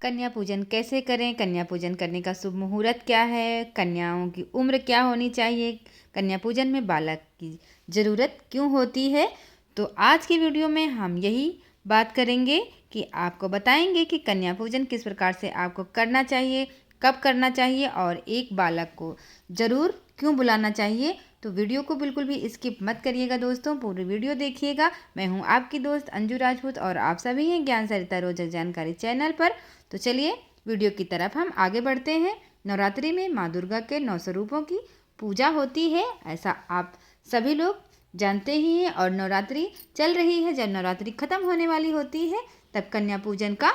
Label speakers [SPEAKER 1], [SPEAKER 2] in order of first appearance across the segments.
[SPEAKER 1] कन्या पूजन कैसे करें, कन्या पूजन करने का शुभ मुहूर्त क्या है, कन्याओं की उम्र क्या होनी चाहिए, कन्या पूजन में बालक की ज़रूरत क्यों होती है। तो आज की वीडियो में हम यही बात करेंगे कि आपको बताएंगे कि कन्या पूजन किस प्रकार से आपको करना चाहिए, कब करना चाहिए और एक बालक को ज़रूर क्यों बुलाना चाहिए। तो वीडियो को बिल्कुल भी स्किप मत करिएगा दोस्तों, पूरी वीडियो देखिएगा। मैं हूं आपकी दोस्त अंजू राजपूत और आप सभी हैं ज्ञान सरिता रोचक जानकारी चैनल पर। तो चलिए वीडियो की तरफ हम आगे बढ़ते हैं। नवरात्रि में माँ दुर्गा के 9 स्वरूपों की पूजा होती है, ऐसा आप सभी लोग जानते ही हैं। और नवरात्रि चल रही है, जब नवरात्रि खत्म होने वाली होती है तब कन्या पूजन का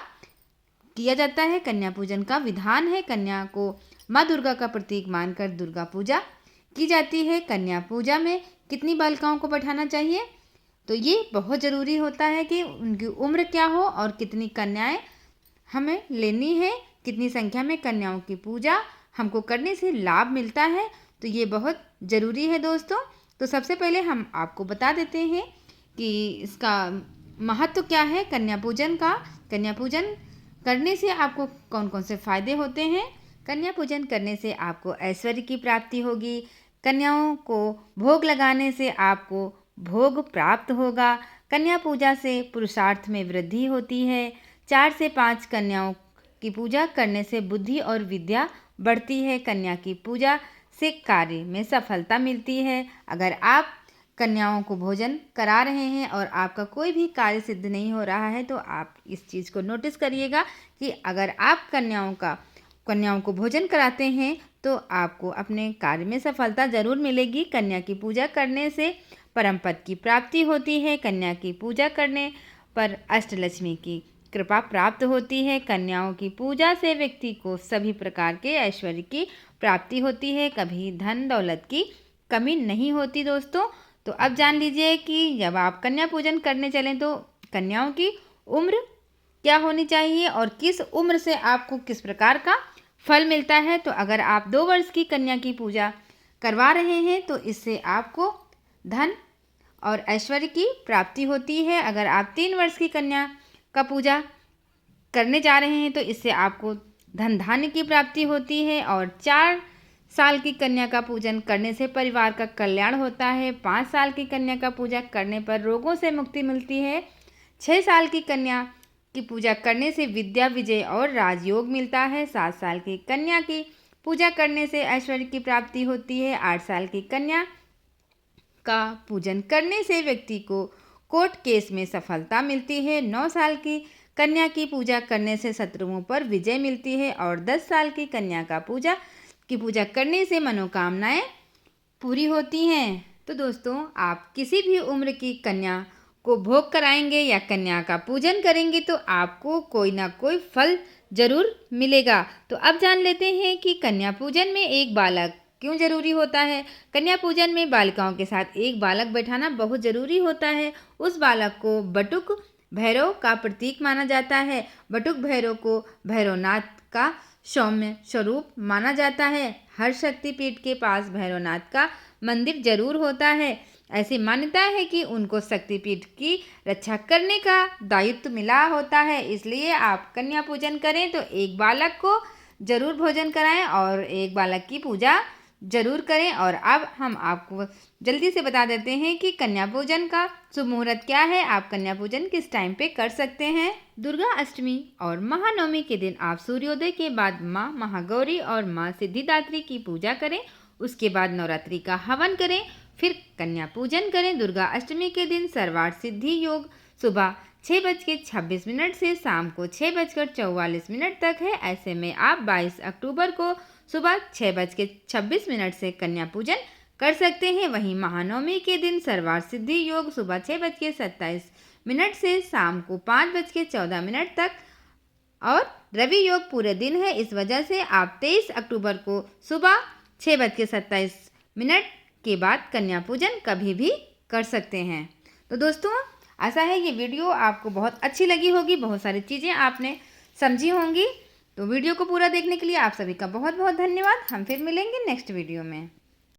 [SPEAKER 1] किया जाता है। कन्या पूजन का विधान है, कन्या को माँ दुर्गा का प्रतीक मानकर दुर्गा पूजा की जाती है। कन्या पूजा में कितनी बालिकाओं को बैठाना चाहिए, तो ये बहुत ज़रूरी होता है कि उनकी उम्र क्या हो और कितनी कन्याएं हमें लेनी है, कितनी संख्या में कन्याओं की पूजा हमको करने से लाभ मिलता है, तो ये बहुत ज़रूरी है दोस्तों। तो सबसे पहले हम आपको बता देते हैं कि इसका महत्व क्या है कन्या पूजन का। कन्या पूजन करने से आपको कौन कौन से फ़ायदे होते हैं। कन्या पूजन करने से आपको ऐश्वर्य की प्राप्ति होगी, कन्याओं को भोग लगाने से आपको भोग प्राप्त होगा, कन्या पूजा से पुरुषार्थ में वृद्धि होती है, 4 से 5 कन्याओं की पूजा करने से बुद्धि और विद्या बढ़ती है, कन्या की पूजा से कार्य में सफलता मिलती है। अगर आप कन्याओं को भोजन करा रहे हैं और आपका कोई भी कार्य सिद्ध नहीं हो रहा है, तो आप इस चीज़ को नोटिस करिएगा कि अगर आप कन्याओं को भोजन कराते हैं तो आपको अपने कार्य में सफलता ज़रूर मिलेगी। कन्या की पूजा करने से परम पद की प्राप्ति होती है, कन्या की पूजा करने पर अष्टलक्ष्मी की कृपा प्राप्त होती है, कन्याओं की पूजा से व्यक्ति को सभी प्रकार के ऐश्वर्य की प्राप्ति होती है, कभी धन दौलत की कमी नहीं होती दोस्तों। तो अब जान लीजिए कि जब आप कन्या पूजन करने चलें तो कन्याओं की उम्र क्या होनी चाहिए और किस उम्र से आपको किस प्रकार का फल मिलता है। तो अगर आप 2 वर्ष की कन्या की पूजा करवा रहे हैं तो इससे आपको धन और ऐश्वर्य की प्राप्ति होती है। अगर आप 3 वर्ष की कन्या का पूजा करने जा रहे हैं तो इससे आपको धन धान्य की प्राप्ति होती है। और 4 साल की कन्या का पूजन करने से परिवार का कल्याण होता है, 5 साल की कन्या का पूजा करने पर रोगों से मुक्ति मिलती है, 6 साल की कन्या की पूजा करने से विद्या विजय और राजयोग मिलता है, 7 साल की कन्या की पूजा करने से ऐश्वर्य की प्राप्ति होती है, 8 साल की कन्या का पूजन करने से व्यक्ति को कोर्ट केस में सफलता मिलती है, 9 साल की कन्या की पूजा करने से शत्रुओं पर विजय मिलती है और 10 साल की कन्या का पूजा करने से मनोकामनाएं पूरी होती हैं। तो दोस्तों, आप किसी भी उम्र की कन्या को भोग कराएंगे या कन्या का पूजन करेंगे तो आपको कोई ना कोई फल जरूर मिलेगा। तो अब जान लेते हैं कि कन्या पूजन में एक बालक क्यों जरूरी होता है। कन्या पूजन में बालिकाओं के साथ एक बालक बैठाना बहुत जरूरी होता है। उस बालक को बटुक भैरव का प्रतीक माना जाता है। बटुक भैरव को भैरवनाथ का सौम्य स्वरूप माना जाता है। हर शक्तिपीठ के पास भैरवनाथ का मंदिर जरूर होता है। ऐसी मान्यता है कि उनको शक्तिपीठ की रक्षा करने का दायित्व मिला होता है। इसलिए आप कन्या पूजन करें तो एक बालक को जरूर भोजन कराएं और एक बालक की पूजा जरूर करें। और अब हम आपको जल्दी से बता देते हैं कि कन्या पूजन का शुभ मुहूर्त क्या है, आप कन्या पूजन किस टाइम पे कर सकते हैं। दुर्गा अष्टमी और महानवमी के दिन आप सूर्योदय के बाद माँ महागौरी और माँ सिद्धिदात्री की पूजा करें। उसके बाद नवरात्रि का हवन करें, फिर कन्या पूजन करें। दुर्गा अष्टमी के दिन सर्वार्थ सिद्धि योग सुबह 6:26 से शाम को 6:44 तक है। ऐसे में आप 22 अक्टूबर को सुबह 6:26 से कन्या पूजन कर सकते हैं। वहीं महानवमी के दिन सर्वार्थ सिद्धि योग सुबह 6:27 से शाम को 5:14 तक और रवि योग पूरे दिन है। इस वजह से आप 23 अक्टूबर को सुबह 6:27 के बाद कन्या पूजन कभी भी कर सकते हैं। तो दोस्तों, आशा है ये वीडियो आपको बहुत अच्छी लगी होगी, बहुत सारी चीज़ें आपने समझी होंगी। तो वीडियो को पूरा देखने के लिए आप सभी का बहुत बहुत धन्यवाद। हम फिर मिलेंगे नेक्स्ट वीडियो में।